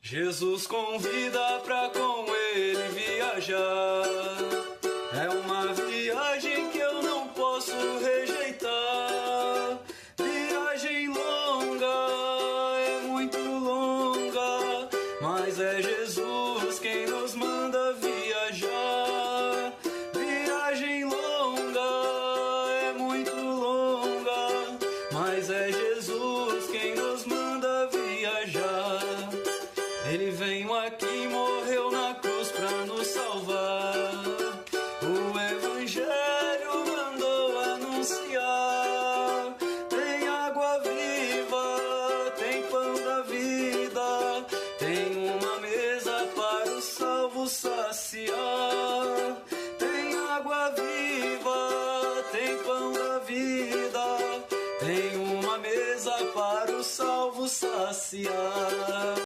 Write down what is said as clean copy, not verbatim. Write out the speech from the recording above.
Jesus convida pra com ele viajar. É uma viagem que eu não posso rejeitar. Viagem longa, é muito longa, mas é Jesus quem nos manda viajar. Viagem longa, é muito longa, mas é Jesus quem nos manda viajar. Ele veio aqui, morreu na cruz pra nos salvar. O Evangelho mandou anunciar. Tem água viva, tem pão da vida, tem uma mesa para os salvos saciar. Tem água viva, tem pão da vida, tem uma mesa para os salvos saciar.